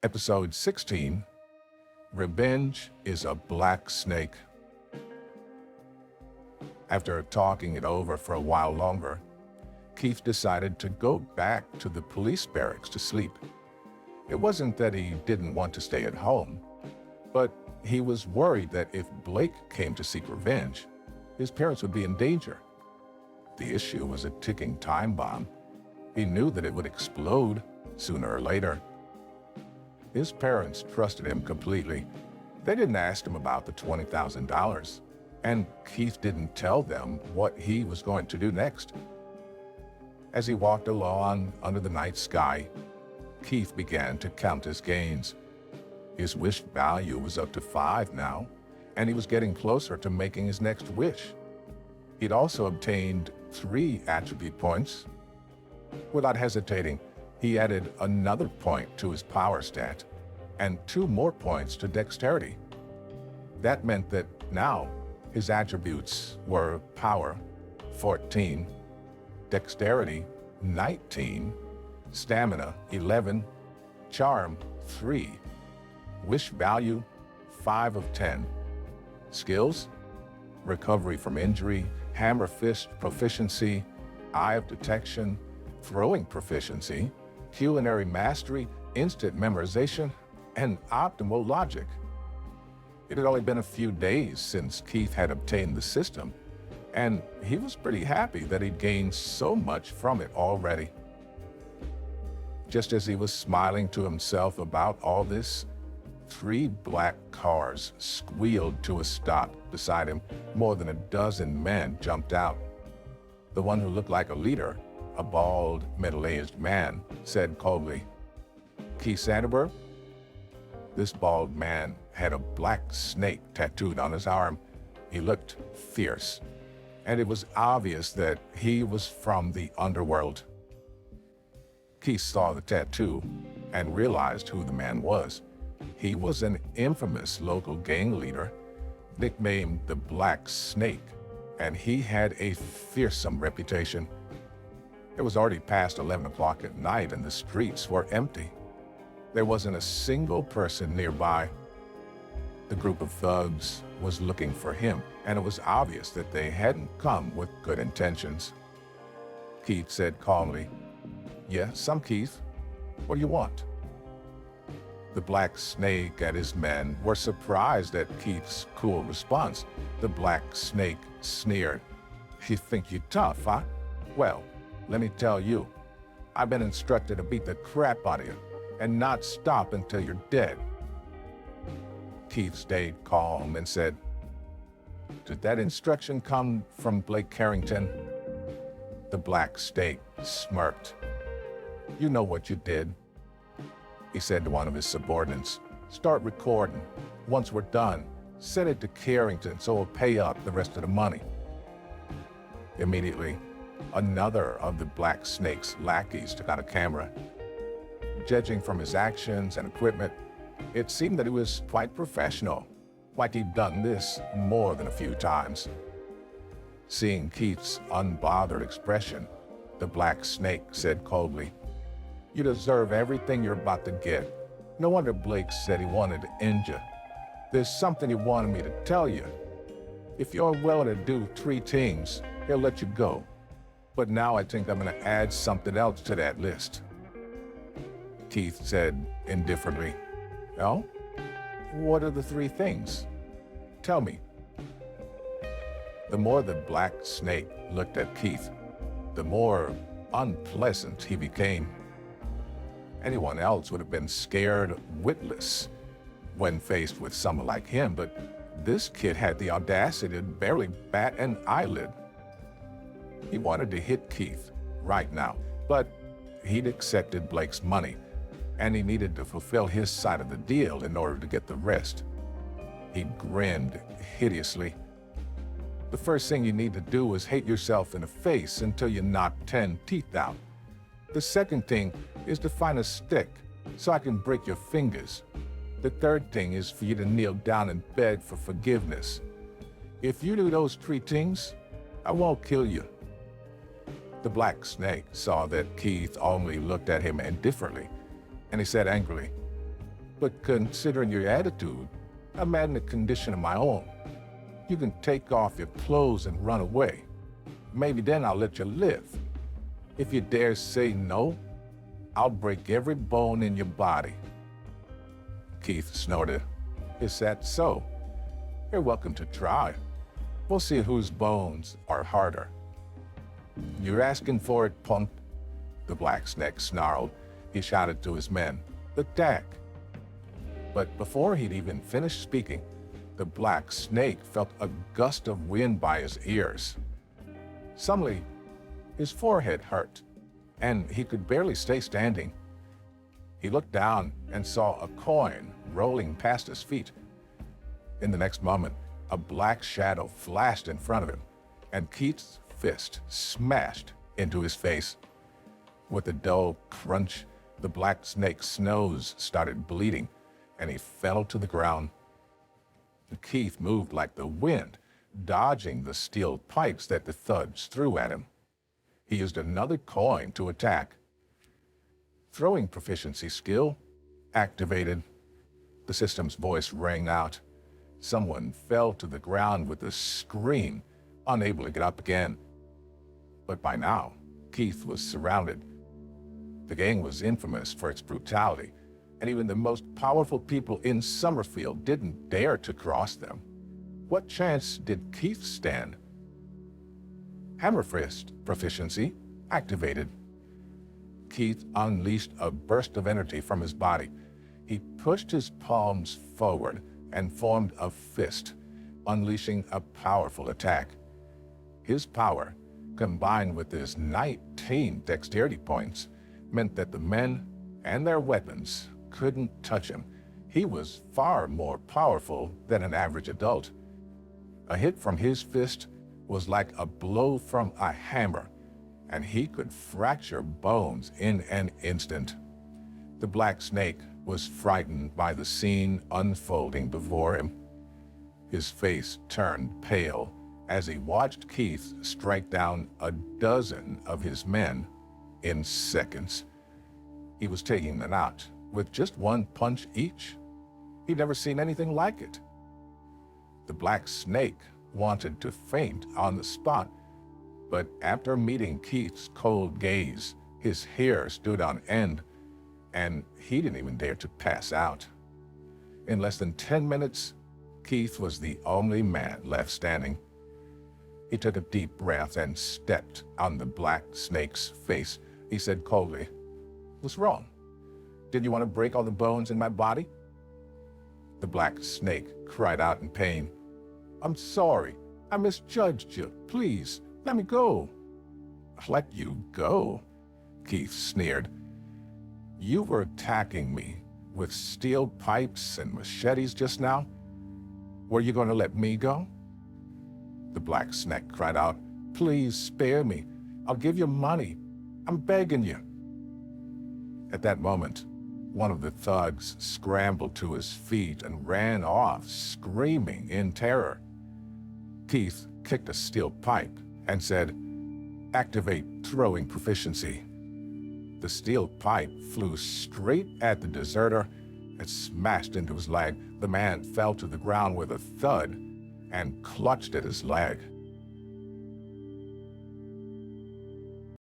Episode 16, Revenge is a Black Snake. After talking it over for a while longer, Keith decided to go back to the police barracks to sleep. It wasn't that he didn't want to stay at home, but he was worried that if Blake came to seek revenge, his parents would be in danger. The issue was a ticking time bomb. He knew that it would explode sooner or later. His parents trusted him completely. They didn't ask him about the $20,000, and Keith didn't tell them what he was going to do next. As he walked along under the night sky, Keith began to count his gains. His wish value was up to 5 now, and he was getting closer to making his next wish. He'd also obtained 3 attribute points. Without hesitating, he added another point to his power stat and 2 more points to dexterity. That meant that now his attributes were power, 14, dexterity, 19, stamina, 11, charm, 3, wish value, 5 of 10. Skills, recovery from injury, hammer fist proficiency, eye of detection, throwing proficiency, culinary mastery, instant memorization, and optimal logic. It had only been a few days since Keith had obtained the system, and he was pretty happy that he'd gained so much from it already. Just as he was smiling to himself about all this, 3 black cars squealed to a stop beside him. More than a dozen men jumped out. The one who looked like a leader, a bald, middle-aged man, said coldly, "Keith Sanderberg?" This bald man had a black snake tattooed on his arm. He looked fierce, and it was obvious that he was from the underworld. Keith saw the tattoo and realized who the man was. He was an infamous local gang leader, nicknamed the Black Snake, and he had a fearsome reputation. It was already past 11 o'clock at night and the streets were empty. There wasn't a single person nearby. The group of thugs was looking for him, and it was obvious that they hadn't come with good intentions. Keith said calmly, "Yes, I'm Keith. What do you want?" The Black Snake and his men were surprised at Keith's cool response. The Black Snake sneered, "You think you're tough, huh? Well, let me tell you, I've been instructed to beat the crap out of you and not stop until you're dead." Keith stayed calm and said, "Did that instruction come from Blake Carrington?" The Black Snake smirked. "You know what you did," he said to one of his subordinates. "Start recording. Once we're done, send it to Carrington so he'll pay up the rest of the money." Immediately, another of the Black Snake's lackeys took out a camera. Judging from his actions and equipment, it seemed that he was quite professional, like he'd done this more than a few times. Seeing Keith's unbothered expression, the Black Snake said coldly, "You deserve everything you're about to get. No wonder Blake said he wanted to injure. There's something he wanted me to tell you. If you're willing to do 3 things, he'll let you go. But now I think I'm going to add something else to that list." Keith said indifferently, "Oh? What are the 3 things? Tell me." The more the Black Snake looked at Keith, the more unpleasant he became. Anyone else would have been scared witless when faced with someone like him, but this kid had the audacity to barely bat an eyelid. He wanted to hit Keith right now, but he'd accepted Blake's money, and he needed to fulfill his side of the deal in order to get the rest. He grinned hideously. "The first thing you need to do is hate yourself in the face until you knock 10 teeth out. The second thing is to find a stick so I can break your fingers. The third thing is for you to kneel down and beg for forgiveness. If you do those 3 things, I won't kill you." The Black Snake saw that Keith only looked at him indifferently, and he said angrily, But considering your attitude, I'm in a condition of my own. You can take off your clothes and run away. Maybe then I'll let you live. If you dare say no, I'll break every bone in your body." Keith snorted. "Is that so? You're welcome to try. We'll see whose bones are harder." "You're asking for it, punk," the black snake snarled. He shouted to his men, "Attack!" But before he'd even finished speaking, the black snake felt a gust of wind by his ears. Suddenly, his forehead hurt, and he could barely stay standing. He looked down and saw a coin rolling past his feet. In the next moment, a black shadow flashed in front of him, and Keith's fist smashed into his face. With a dull crunch, the black snake's nose started bleeding, and he fell to the ground. Keith moved like the wind, dodging the steel pipes that the thugs threw at him. He used another coin to attack. Throwing proficiency skill activated. The system's voice rang out. Someone fell to the ground with a scream, unable to get up again. But by now, Keith was surrounded. The gang was infamous for its brutality, and even the most powerful people in Summerfield didn't dare to cross them. What chance did Keith stand? Hammer Fist proficiency activated. Keith unleashed a burst of energy from his body. He pushed his palms forward and formed a fist, unleashing a powerful attack. His power, combined with his 19 dexterity points, meant that the men and their weapons couldn't touch him. He was far more powerful than an average adult. A hit from his fist was like a blow from a hammer, and he could fracture bones in an instant. The black snake was frightened by the scene unfolding before him. His face turned pale as he watched Keith strike down a dozen of his men in seconds. He was taking them out with just one punch each. He'd never seen anything like it. The black snake wanted to faint on the spot, but after meeting Keith's cold gaze, his hair stood on end, and he didn't even dare to pass out. In less than 10 minutes, Keith was the only man left standing. He took a deep breath and stepped on the black snake's face. He said coldly, "What's wrong? Did you want to break all the bones in my body?" The black snake cried out in pain. "I'm sorry. I misjudged you. Please, let me go." "Let you go?" Keith sneered. "You were attacking me with steel pipes and machetes just now. Were you going to let me go?" The black snake cried out, "Please spare me. I'll give you money. I'm begging you." At that moment, one of the thugs scrambled to his feet and ran off, screaming in terror. Keith kicked a steel pipe and said, "Activate throwing proficiency." The steel pipe flew straight at the deserter and smashed into his leg. The man fell to the ground with a thud and clutched at his leg.